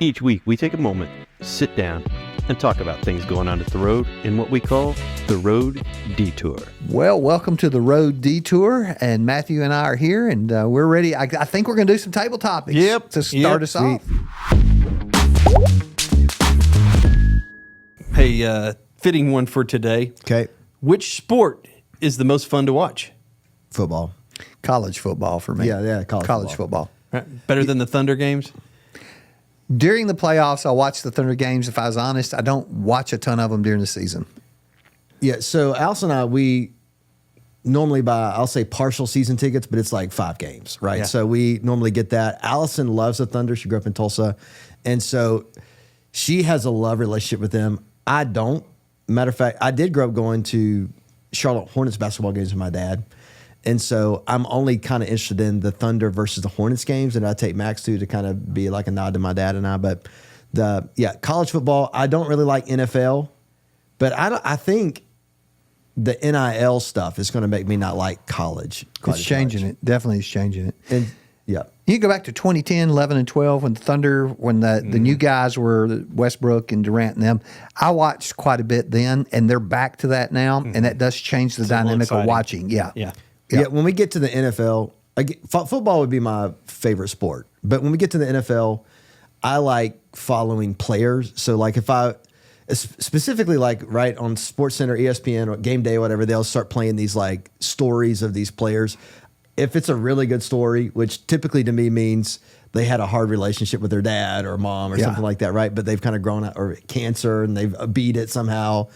Each week, we take a moment, sit down, and talk about things going on at the road in what we call the Road Detour. Well, welcome to the Road Detour, and Matthew and I are here, and we're ready. I think we're going to do some table topics to start us off. Hey, fitting one for today. Okay. Which sport is the most fun to watch? Football. College football for me. Yeah, college football. Right. Better than the Thunder games? During the playoffs, I'll watch the Thunder games. If I was honest, I don't watch a ton of them during the season. Yeah, so Alice and I, we normally buy, I'll say partial season tickets, but it's like 5 games, right? Yeah. So we normally get that. Allison loves the Thunder. She grew up in Tulsa. And so she has a love relationship with them. I don't. Matter of fact, I did grow up going to Charlotte Hornets basketball games with my dad. And so I'm only kind of interested in the Thunder versus the Hornets games, and I take Max to kind of be like a nod to my dad and I. But college football, I don't really like NFL, but I think the NIL stuff is going to make me not like college. It's changing it. Definitely is changing it. And yeah. You go back to 2010, 11, and 12 when the Thunder, when the new guys were Westbrook and Durant and them. I watched quite a bit then, and they're back to that now, and that does change the dynamic of watching. Yeah. Yeah, when we get to the NFL, football would be my favorite sport. But when we get to the NFL, I like following players. So like if I, specifically like right on SportsCenter, ESPN, or Game Day, or whatever, they'll start playing these like stories of these players. If it's a really good story, which typically to me means they had a hard relationship with their dad or mom or something like that, right? But they've kind of grown up, or cancer, and they've beat it somehow.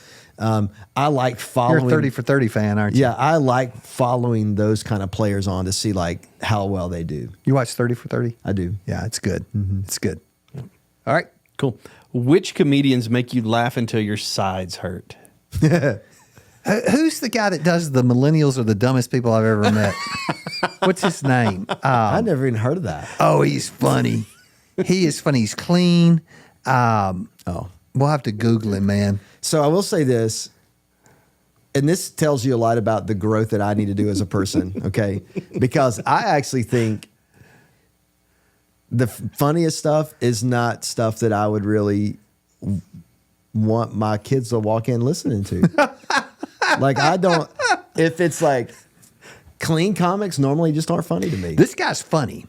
I like following. You're a 30 for 30 fan, aren't you? Yeah, I like following those kind of players on to see like how well they do. You watch 30 for 30? I do. Yeah, it's good. It's good. All right. Cool. Which comedians make you laugh until your sides hurt? Who's the guy that does the millennials are the dumbest people I've ever met? What's his name? I never even heard of that. Oh, he's funny. He is funny. He's clean. We'll have to Google him, man. So I will say this, and this tells you a lot about the growth that I need to do as a person, okay? Because I actually think the funniest stuff is not stuff that I would really want my kids to walk in listening to. Like I don't, if it's like clean comics normally just aren't funny to me. This guy's funny.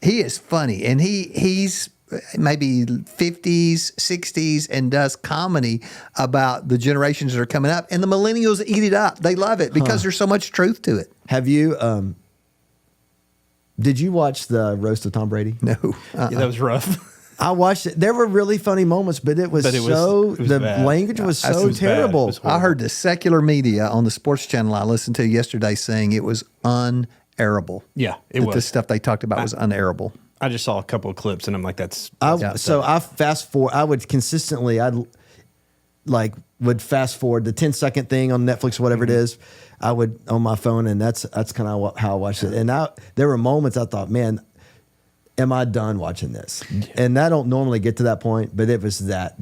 He is funny, and he's maybe 50s, 60s, and does comedy about the generations that are coming up. And the millennials eat it up. They love it because there's so much truth to it. Have you, did you watch the roast of Tom Brady? No. Yeah, that was rough. I watched it. There were really funny moments, but it was the bad. language was so terrible. I heard the secular media on the sports channel I listened to yesterday saying it was unairable. Yeah, it that was. The stuff they talked about was unairable. I just saw a couple of clips, and I'm like, that's So I fast forward. I would consistently, would fast forward the 10-second thing on Netflix or whatever it is. I would on my phone, and that's kind of how I watched it. And there were moments I thought, man, am I done watching this? Yeah. And I don't normally get to that point, but it was that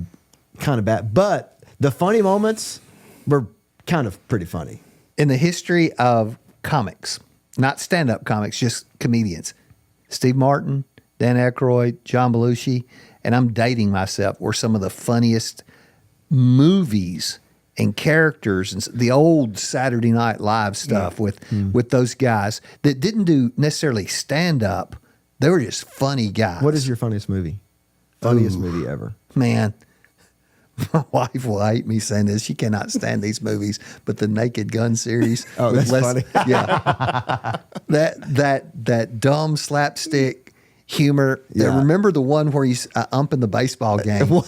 kind of bad. But the funny moments were kind of pretty funny. In the history of comics, not stand-up comics, just comedians, Steve Martin, Dan Aykroyd, John Belushi, and I'm dating myself, were some of the funniest movies and characters and the old Saturday Night Live stuff with those guys that didn't do necessarily stand-up. They were just funny guys. What is your funniest movie? Funniest movie ever? Man, my wife will hate me saying this. She cannot stand these movies, but the Naked Gun series. Oh, that's funny. Yeah, that dumb slapstick humor. Yeah. Remember the one where he's umping the baseball game,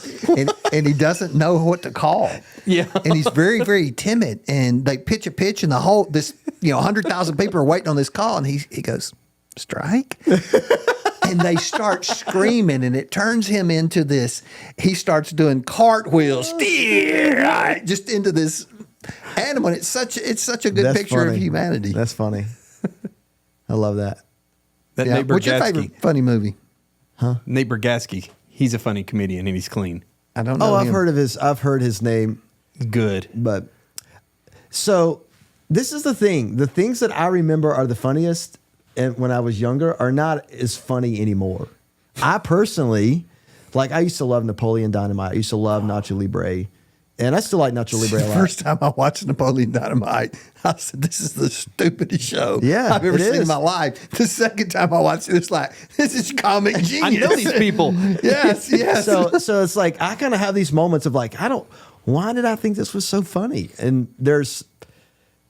and he doesn't know what to call. Yeah, and he's very, very timid. And they pitch a pitch, and the whole 100,000 people are waiting on this call, and he goes, strike. And they start screaming, and it turns him into this. He starts doing cartwheels, just into this animal. And it's such a good picture of humanity. That's funny. I love that. Nate What's your favorite funny movie? Nate Bargatze. He's a funny comedian, and he's clean. I don't know. I've heard his name. Good. But so this is the thing. The things that I remember are the funniest, and when I was younger, are not as funny anymore. I personally Like I used to love Napoleon Dynamite. I used to love Nacho Libre. And I still like Nacho Libre a lot. First time I watched Napoleon Dynamite, I said, "This is the stupidest show I've ever seen in my life." The second time I watched it, it's like, "This is comic genius." I know these people. Yes. So it's like I kind of have these moments of like, why did I think this was so funny? And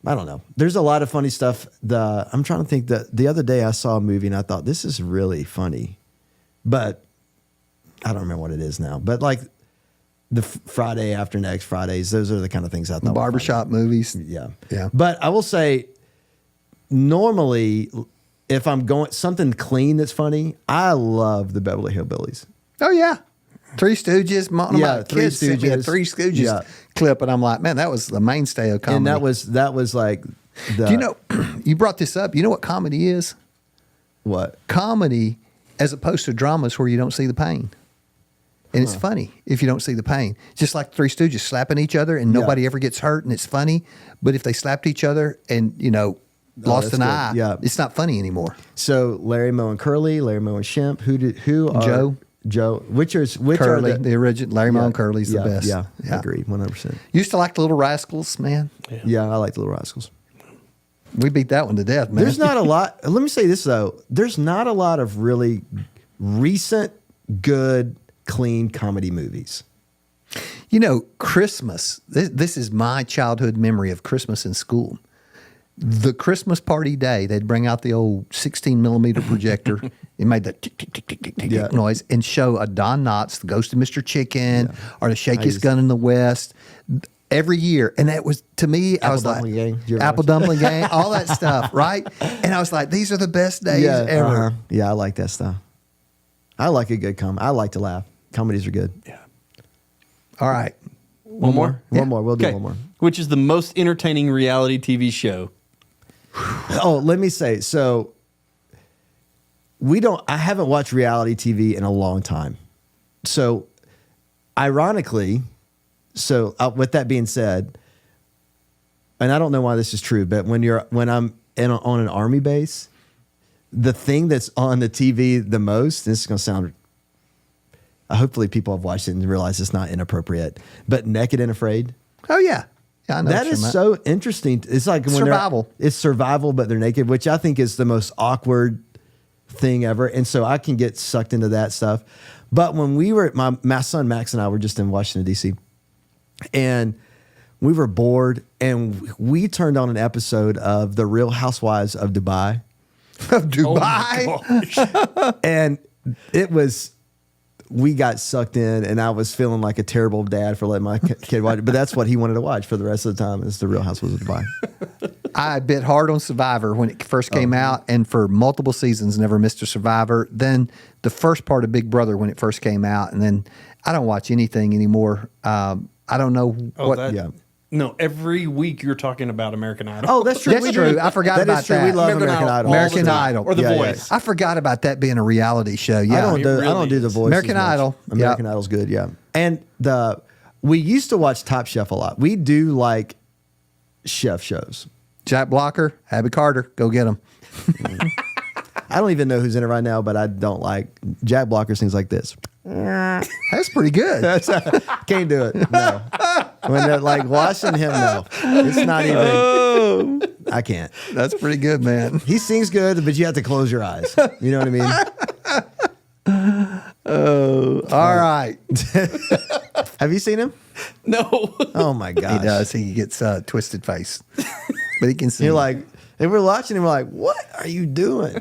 I don't know. There's a lot of funny stuff. I'm trying to think that the other day I saw a movie and I thought this is really funny, but I don't remember what it is now. But like the Friday after next Fridays, those are the kind of things I thought. Barbershop movies. Yeah. Yeah. But I will say, normally, if I'm going something clean that's funny, I love the Beverly Hillbillies. Oh yeah. Three Stooges. My Three kids sent me a Stooges. Three Stooges clip, and I'm like, man, that was the mainstay of comedy. And that was like Do you know, you brought this up. You know what comedy is? what? Comedy, as opposed to dramas where you don't see the pain. And it's funny if you don't see the pain. Just like Three Stooges slapping each other and nobody ever gets hurt and it's funny. But if they slapped each other and, lost an eye, it's not funny anymore. So Larry, Moe, and Curly, Larry, Moe, and Shemp. Who are Joe. Which Curly, are the original. Larry Moe and Curly's the best. Yeah, agreed, 100%. Used to like the Little Rascals, man. Yeah, I like the Little Rascals. We beat that one to death, man. There's not a lot. Let me say this though. There's not a lot of really recent good clean comedy movies. Christmas. This is my childhood memory of Christmas in school. The Christmas party day, they'd bring out the old 16 millimeter projector. It made the tick, tick, tick, tick, tick, tick noise and show a Don Knotts, The Ghost of Mr. Chicken, or The Shakiest Gun in the West every year. And that was, to me, I was like, Apple Dumpling Gang, all that stuff, right? And I was like, these are the best days ever. Yeah, I like that stuff. I like a good comedy. I like to laugh. Comedies are good. Yeah. All right. One more? One more. We'll do one more. Which is the most entertaining reality TV show? Oh, let me say, so I haven't watched reality TV in a long time. So ironically, with that being said, and I don't know why this is true, but when I'm on an army base, the thing that's on the TV the most, this is going to sound, hopefully people have watched it and realize it's not inappropriate, but Naked and Afraid. Oh, yeah. Yeah, I know that is so interesting. It's like when survival. It's survival, but they're naked, which I think is the most awkward thing ever. And so I can get sucked into that stuff. But when we were, my son Max and I were just in Washington, D.C., and we were bored, and we turned on an episode of The Real Housewives of Dubai. Of Dubai? And it was, we got sucked in, and I was feeling like a terrible dad for letting my kid watch it. But that's what he wanted to watch for the rest of the time, is The Real Housewives of Dubai. I bit hard on Survivor when it first came out, and for multiple seasons never missed a Survivor. Then the first part of Big Brother when it first came out, and then I don't watch anything anymore. I don't know what. No, every week you're talking about American Idol. Oh, that's true. That's true. I forgot about that. We love American Idol. American Idol. Or The Voice. I forgot about that being a reality show. Yeah, I don't do The Voice. American Idol. American Idol's good. Yeah, and we used to watch Top Chef a lot. We do like chef shows. Jack Blocker, Abby Carter, go get them. I don't even know who's in it right now, but I don't like Jack Blocker sings like this. That's pretty good. Can't do it. No. When they're like washing him, no. It's not even. I can't. That's pretty good, man. He sings good, but you have to close your eyes. You know what I mean? All right. Have you seen him? No. Oh my gosh. He does. He gets twisted face. But he can sing. You're like, and we're watching him, we're like, what are you doing?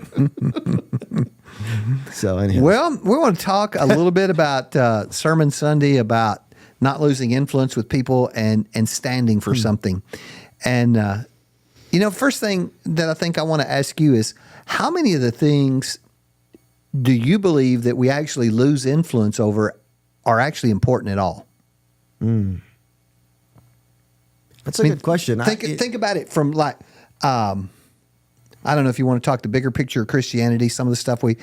So anyway. Well, we want to talk a little bit about Sermon Sunday, about not losing influence with people and standing for something. And, first thing that I think I want to ask you is, how many of the things do you believe that we actually lose influence over are actually important at all? That's a good question. Think about it from like, I don't know if you want to talk the bigger picture of Christianity, some of the stuff we,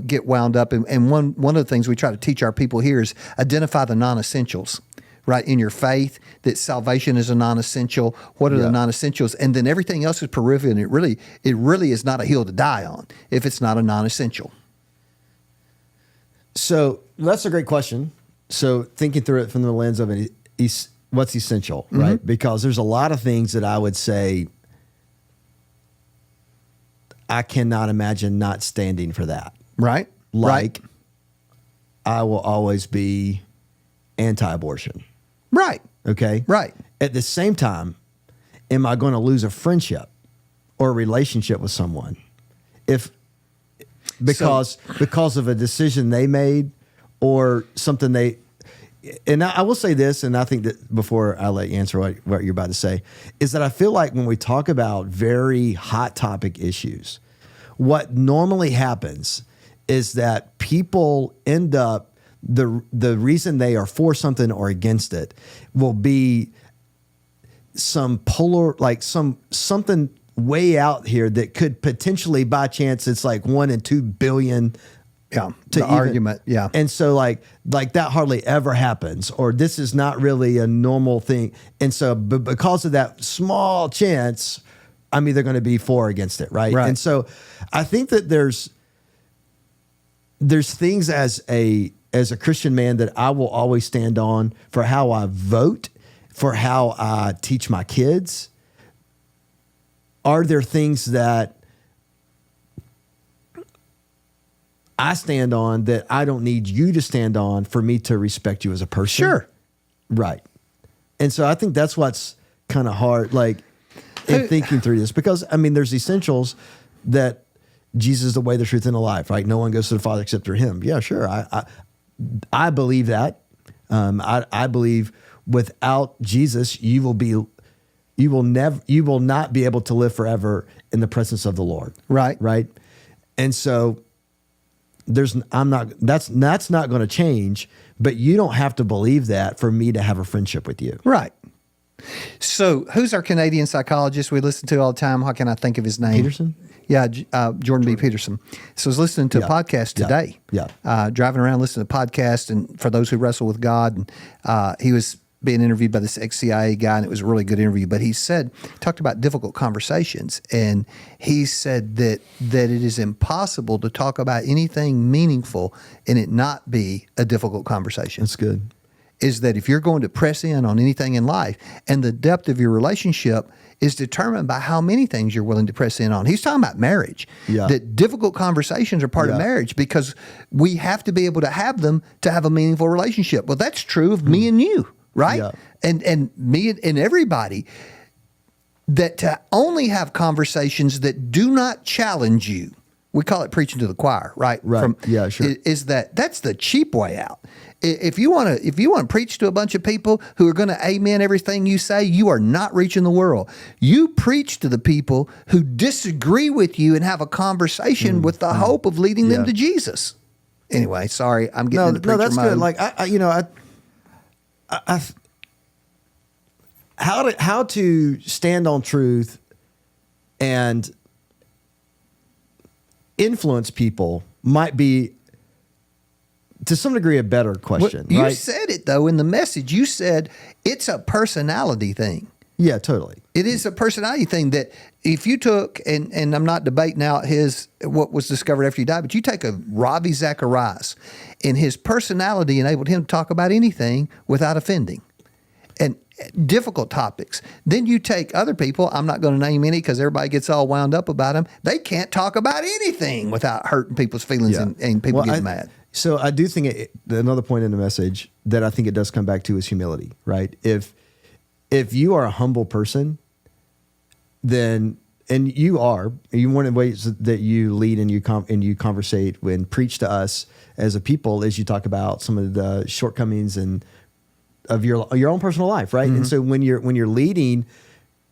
get wound up in. And one of the things we try to teach our people here is identify the non-essentials, right? In your faith, that salvation is a non-essential. What are the non-essentials? And then everything else is peripheral. And it really is not a hill to die on if it's not a non-essential. So that's a great question. So thinking through it from the lens of what's essential, right? Because there's a lot of things that I would say I cannot imagine not standing for that. Right. Like, I will always be anti-abortion. Right. Okay. Right. At the same time, am I going to lose a friendship or a relationship with someone because of a decision they made or something they? And I will say this, and I think that before I let you answer what you're about to say, is that I feel like when we talk about very hot topic issues, what normally happens is that people end up, the reason they are for something or against it will be some polar, like something way out here that could potentially, by chance, it's like 1 in 2 billion. Yeah, argument. Yeah, and so like that hardly ever happens, or this is not really a normal thing. And so, because of that small chance, I'm either going to be for or against it, right? And so, I think that there's things as a Christian man that I will always stand on for how I vote, for how I teach my kids. Are there things that I stand on that I don't need you to stand on for me to respect you as a person? Sure. Right. And so I think that's what's kind of hard, like, in thinking through this, because I mean, there's essentials that Jesus is the way, the truth, and the life, right? No one goes to the Father except through him. Yeah, sure. I believe that. I believe without Jesus, you will not be able to live forever in the presence of the Lord. Right. Right. And so that's not going to change, but you don't have to believe that for me to have a friendship with you. Right. So who's our Canadian psychologist we listen to all the time? How can I think of his name? Peterson? Yeah, Jordan B. Peterson. So I was listening to a podcast today. Driving around listening to a podcast, and for those who wrestle with God, and he was being interviewed by this ex-CIA guy, and it was a really good interview. But he talked about difficult conversations, and he said that it is impossible to talk about anything meaningful and it not be a difficult conversation. That's good. Is that if you're going to press in on anything in life, and the depth of your relationship is determined by how many things you're willing to press in on. He's talking about marriage. Yeah. That difficult conversations are part of marriage because we have to be able to have them to have a meaningful relationship. Well, that's true of me and you. Right? Yeah. And me and everybody, that to only have conversations that do not challenge you. We call it preaching to the choir, right? Right. Yeah, sure. That's the cheap way out. If you want to preach to a bunch of people who are going to amen everything you say, you are not reaching the world. You preach to the people who disagree with you and have a conversation with the hope of leading them to Jesus. Anyway, sorry, I'm getting into preacher that's mode. good. Like how to stand on truth and influence people might be, to some degree, a better question. You right? said it, though, in the message. You said it's a personality thing. Yeah, totally. It is a personality thing that if you took, and I'm not debating out what was discovered after he died, but you take a Ravi Zacharias, and his personality enabled him to talk about anything without offending. And difficult topics. Then you take other people, I'm not going to name any because everybody gets all wound up about them. They can't talk about anything without hurting people's feelings and people getting mad. So I do think another point in the message that I think it does come back to is humility, right? If you are a humble person, then, and one of the ways that you lead and you conversate and preach to us as a people is you talk about some of the shortcomings and of your own personal life, right? Mm-hmm. And so when you're leading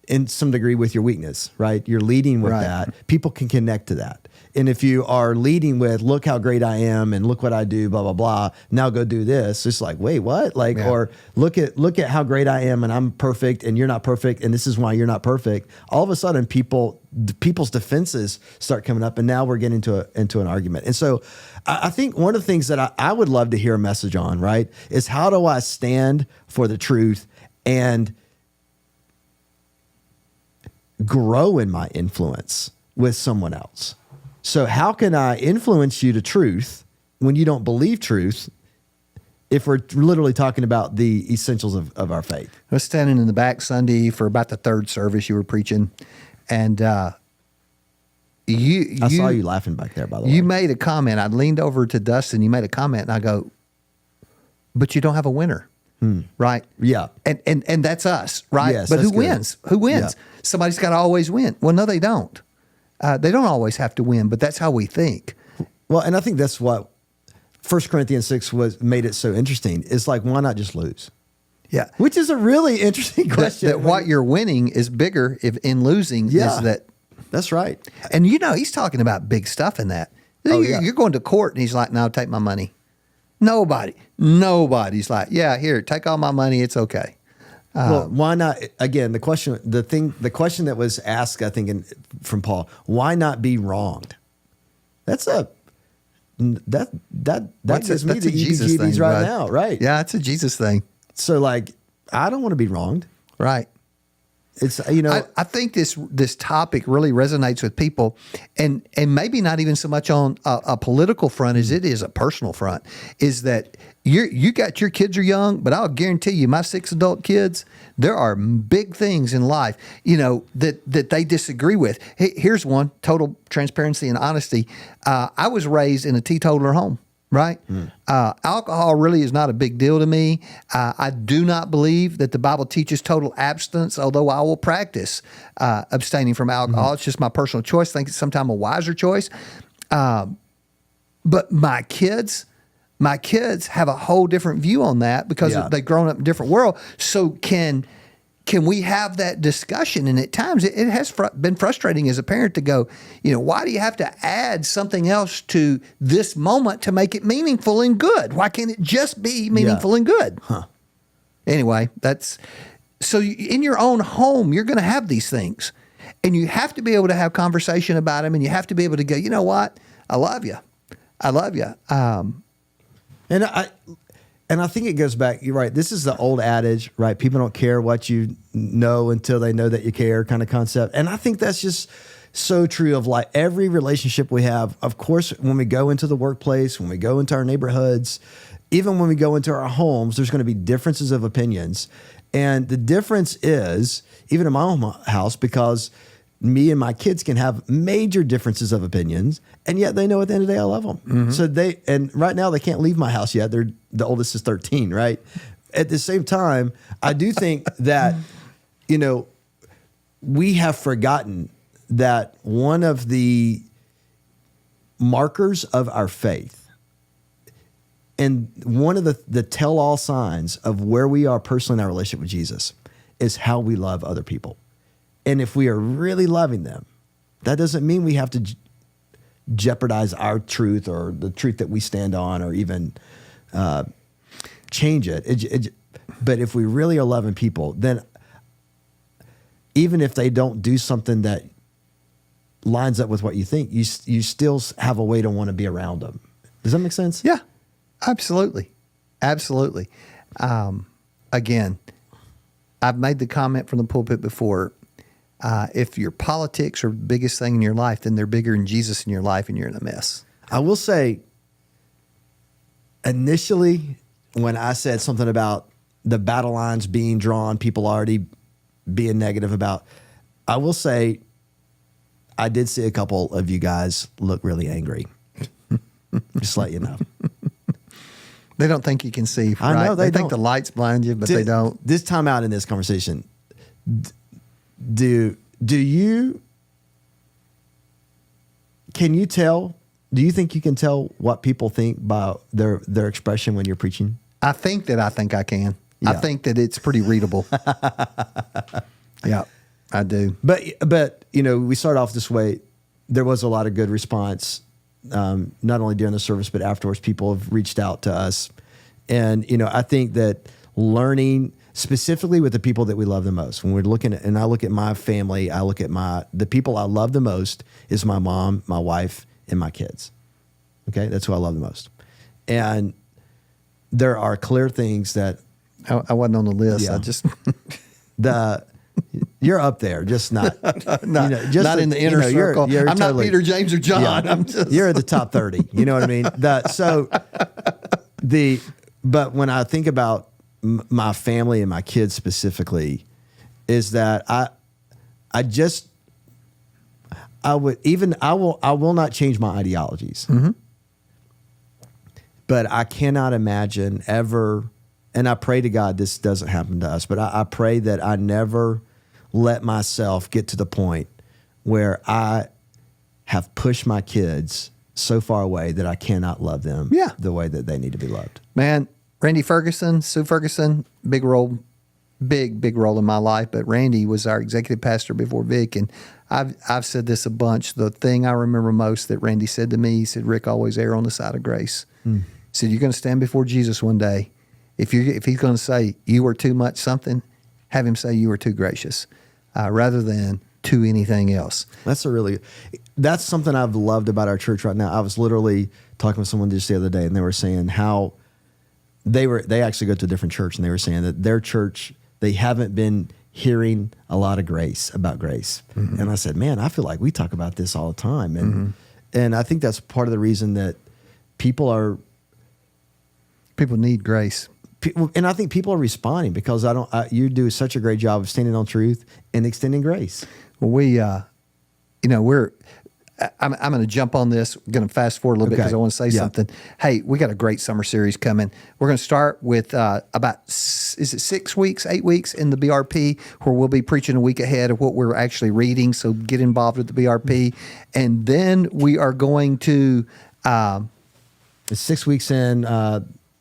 in some degree with your weakness, right? You're leading with that. People can connect to that. And if you are leading with, look how great I am and look what I do, blah, blah, blah, now go do this. It's like, wait, what? Like, or look at how great I am and I'm perfect and you're not perfect and this is why you're not perfect. All of a sudden people's defenses start coming up and now we're getting into an argument. And so I think one of the things that I would love to hear a message on, right, is how do I stand for the truth and grow in my influence with someone else? So how can I influence you to truth? when you don't believe truth, if we're literally talking about the essentials of our faith. I was standing in the back Sunday for about the third service you were preaching, and I saw you laughing back there, by the way. You made a comment. I leaned over to Dustin. You made a comment, and I go, "But you don't have a winner, right?" Yeah. And that's us, right? Yes, but that's who good. wins? Who wins? Yeah. Somebody's got to always win. Well, no, they don't. They don't always have to win, but that's how we think. Well, and I think that's what 1 Corinthians 6 made it so interesting. It's like, why not just lose? Yeah. Which is a really interesting question. That what you're winning is bigger if in losing Yeah. is that. That's right. And he's talking about big stuff in that. Oh, yeah. You're going to court and he's like, "No, take my money." Nobody's like, "Yeah, here, take all my money. It's okay." Well, why not? Again, the question that was asked, I think, from Paul, why not be wronged? That gives me the EBGBs right now, right? Yeah, it's a Jesus thing. So, like, I don't want to be wronged. Right. It's I think this topic really resonates with people, and maybe not even so much on a political front as it is a personal front. Is that you got your kids are young, but I'll guarantee you, my 6 adult kids, there are big things in life, that they disagree with. Here's one: total transparency and honesty. I was raised in a teetotaler home. Right? Alcohol really is not a big deal to me. I do not believe that the Bible teaches total abstinence, although I will practice abstaining from alcohol. It's just my personal choice. I think it's sometimes a wiser choice. But my kids have a whole different view on that because they've grown up in a different world. So can we have that discussion? And at times it has been frustrating as a parent to go, why do you have to add something else to this moment to make it meaningful and good? Why can't it just be meaningful and good? Anyway, so in your own home, you're going to have these things, and you have to be able to have conversation about them, and you have to be able to go, you know what? I love you. And I think it goes back, you're right, this is the old adage, right? People don't care what you know until they know that you care kind of concept. And I think that's just so true of like every relationship we have. Of course, when we go into the workplace, when we go into our neighborhoods, even when we go into our homes, there's going to be differences of opinions. And the difference is, even in my own house, because me and my kids can have major differences of opinions, and yet they know at the end of the day I love them. Mm-hmm. So and right now they can't leave my house yet. The oldest is 13, right? At the same time, I do think that, we have forgotten that one of the markers of our faith and one of the tell-all signs of where we are personally in our relationship with Jesus is how we love other people. And if we are really loving them, that doesn't mean we have to jeopardize our truth or the truth that we stand on or even change it. But if we really are loving people, then even if they don't do something that lines up with what you think, you still have a way to want to be around them. Does that make sense? Yeah, absolutely. Absolutely. Again, I've made the comment from the pulpit before. If your politics are the biggest thing in your life, then they're bigger than Jesus in your life, and you're in a mess. I will say, initially, when I said something about the battle lines being drawn, people already being negative about, I will say, I did see a couple of you guys look really angry. Just let you know. They don't think you can see. I right? know they don't. think the lights blind you, but they don't. This time out in this conversation, do you think you can tell what people think by their expression when you're preaching? I think I can. Yeah. I think that it's pretty readable. Yeah, I do. But we start off this way. There was a lot of good response, not only during the service, but afterwards. People have reached out to us. And, I think that learning specifically with the people that we love the most, when we're looking at, and I look at my family, I look at the people I love the most is my mom, my wife, and my kids. Okay. That's who I love the most. And there are clear things that I wasn't on the list. Yeah. I just, You're up there, just not not, not in the inner circle. You're I'm totally, not Peter, James, or John. Yeah, I'm just you're at the top 30. You know what I mean? But when I think about my family and my kids specifically, is that I will not change my ideologies. Mm-hmm. But I cannot imagine ever, and I pray to God this doesn't happen to us, but I pray that I never let myself get to the point where I have pushed my kids so far away that I cannot love them the way that they need to be loved. Man, Randy Ferguson, Sue Ferguson, big role in my life. But Randy was our executive pastor before Vic, and I've said this a bunch. The thing I remember most that Randy said to me, he said, "Rick, always err on the side of grace." He said, "You're going to stand before Jesus one day. If he's going to say you were too much something, have him say you were too gracious, rather than to anything else." That's something I've loved about our church right now. I was literally talking with someone just the other day, and they were saying how they actually go to a different church, and they were saying that their church, they haven't been hearing a lot of about grace. Mm-hmm. And I said, man, I feel like we talk about this all the time. And I think that's part of the reason that people need grace. And I think people are responding because you do such a great job of standing on truth and extending grace. Well, I'm going to jump on this. I'm going to fast forward a little bit because I want to say something. Hey, we got a great summer series coming. We're going to start with about 8 weeks in the BRP, where we'll be preaching a week ahead of what we're actually reading. So get involved with the BRP. And then we are going to... it's 6 weeks in...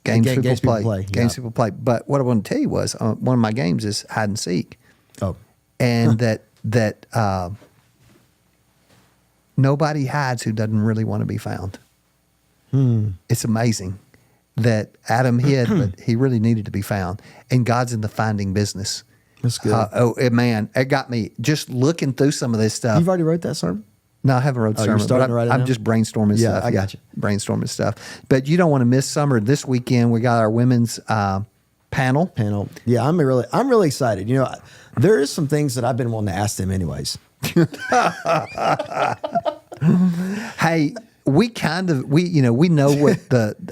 Games people play. Games people play. But what I want to tell you was one of my games is hide and seek. Oh. And that nobody hides who doesn't really want to be found. It's amazing that Adam hid, but he really needed to be found. And God's in the finding business. That's good. Man, it got me just looking through some of this stuff. You've already wrote that sermon? No, I haven't wrote the sermon. You're starting to write it I'm now? just brainstorming stuff. I got you. Brainstorming stuff. But you don't want to miss summer. This weekend, we got our women's panel. Yeah, I'm really excited. You know, there is some things that I've been wanting to ask them anyways. Hey, we know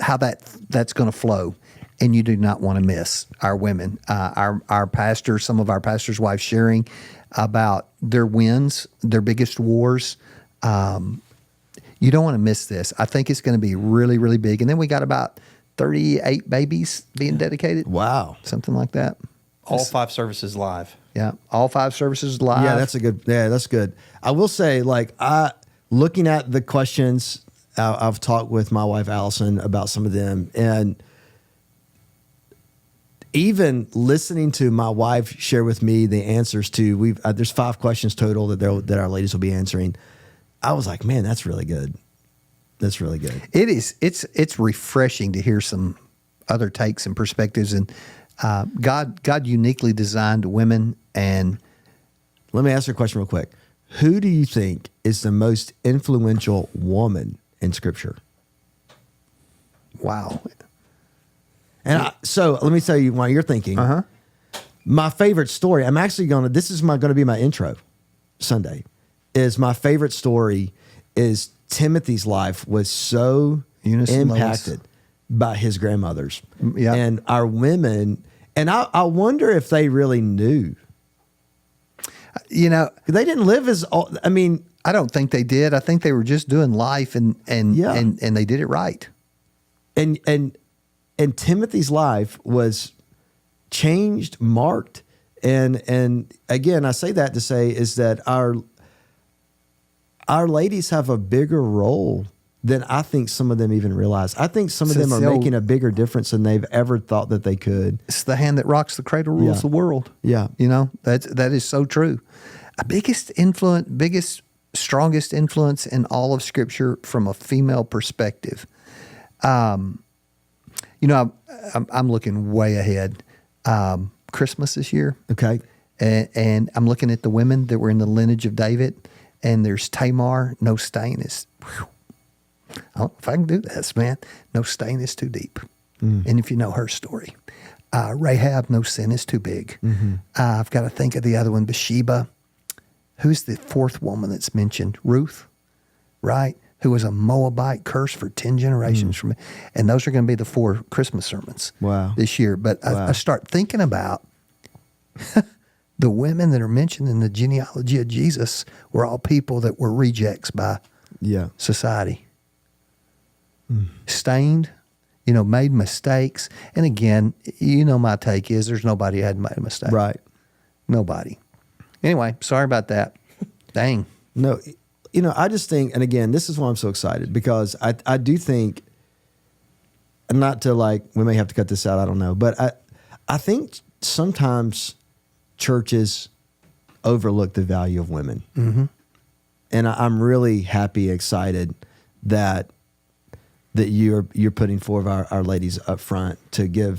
how that's going to flow, and you do not want to miss our women. Our pastors, some of our pastors' wives sharing about their wins, their biggest wars. You don't want to miss this. I think it's going to be really, really big. And then we got about 38 babies being dedicated. Wow. Something like that. All 5 services live. Yeah. All 5 services live. Yeah, that's good. I will say, looking at the questions, I've talked with my wife, Allison, about some of them. And even listening to my wife share with me the answers to, there's 5 questions total that our ladies will be answering. I was like, man, that's really good. That's really good. It is. It's refreshing to hear some other takes and perspectives. And God uniquely designed women. And let me ask you a question real quick. Who do you think is the most influential woman in Scripture? Wow. And so let me tell you while you're thinking. My favorite story, this is going to be my intro Sunday, is my favorite story is Timothy's life was so impacted by his grandmothers. Yeah. And our women, and I wonder if they really knew. They didn't live I don't think they did. I think they were just doing life and they did it right. And Timothy's life was changed, marked, and again, I say that to say is that our ladies have a bigger role than I think some of them even realize. I think some of them are making a bigger difference than they've ever thought that they could. It's the hand that rocks the cradle rules the world. Yeah, that is so true. Biggest, strongest influence in all of Scripture from a female perspective. I'm looking way ahead. Christmas this year. Okay. And I'm looking at the women that were in the lineage of David, and there's Tamar. No stain is, I don't know if I can do this, man. No stain is too deep. And if you know her story. Rahab, no sin is too big. I've got to think of the other one, Bathsheba. Who's the fourth woman that's mentioned? Ruth, right? Who was a Moabite curse for 10 generations from, and those are going to be the 4 Christmas sermons this year. But I start thinking about the women that are mentioned in the genealogy of Jesus were all people that were rejects by society. Stained, made mistakes. And again, my take is there's nobody who hadn't made a mistake. Right. Nobody. Anyway, sorry about that. Dang. No, I just think, and again, this is why I'm so excited, because I do think, not to we may have to cut this out, I don't know, but I think sometimes churches overlook the value of women. And I'm really happy, excited that you're putting 4 of our ladies up front to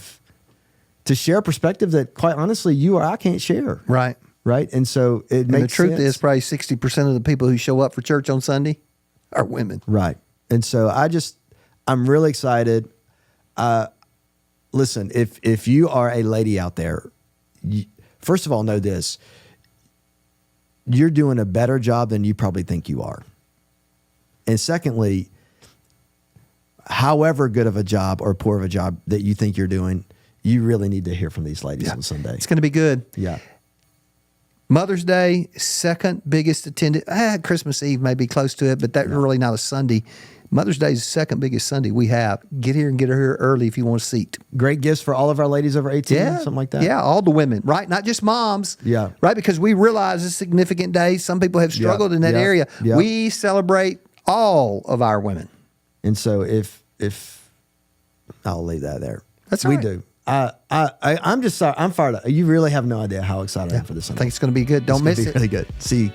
share a perspective that, quite honestly, you or I can't share. Right. Right. And so it makes the truth sense. is probably 60% of the people who show up for church on Sunday are women. Right. And so I'm really excited. Listen, if you are a lady out there, first of all, know this: you're doing a better job than you probably think you are. And secondly, however good of a job or poor of a job that you think you're doing, you really need to hear from these ladies on Sunday. It's going to be good. Yeah. Mother's Day, second biggest attended. Christmas Eve may be close to it, but that's really not a Sunday. Mother's Day is the second biggest Sunday we have. Get here and get her here early if you want a seat. Great gifts for all of our ladies over 18, something like that. Yeah, all the women, right? Not just moms. Yeah. Right, because we realize it's a significant day. Some people have struggled in that area. Yeah. We celebrate all of our women. And so if I'll leave that there. That's we right. do. I'm just sorry. I'm fired up. You really have no idea how excited I am for this. I think it's going to be good. Don't miss it. Really good. See you.